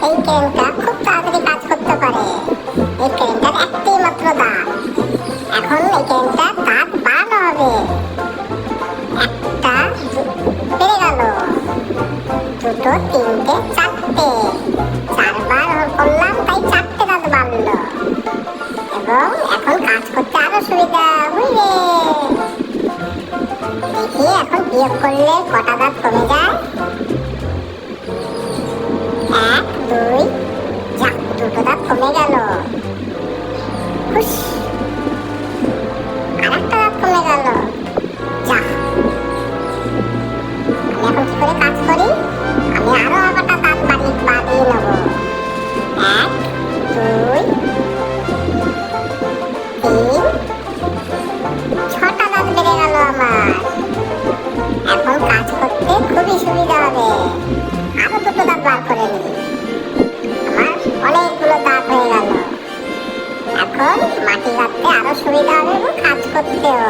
এই ক্রেনটা খুব তাড়াতাড়ি কাজ করতে পারে। এই ক্রেনটার একটাই মাত্র দাঁত। এখন এই ক্রেনটার দাঁত বাড়ানো হবে। একটা বেড়ে গেল, দুটো, তিনটে, চারটে। চারবার করলাম তাই চারটে দাঁত বাড়লো এবং এখন কাজ করতে আরো সুবিধা। বুঝলে? দেখি এখন বিয়োগ করলে কটা দাঁত কমে যায়। 1, 2, যাক, দুটো দাঁত কমে গেল। হুশ, আরেকটা দাঁত কমে গেল। যাক, আমি এখন কি করে কাজ করি? আমি আরো কটা দাঁত বাড়িয়ে নেব। 1, 2, 3, 6টা দাঁত বেড়ে গেল আমার। এখন কাজ করতে খুবই সুবিধা হবে। আরো দুটো দাঁত বার করে নিই। আমার অনেকগুলো দাঁত হয়ে গেল। এখন মাটি কাটতে আরো সুবিধা হবে এবং কাজ করতেও।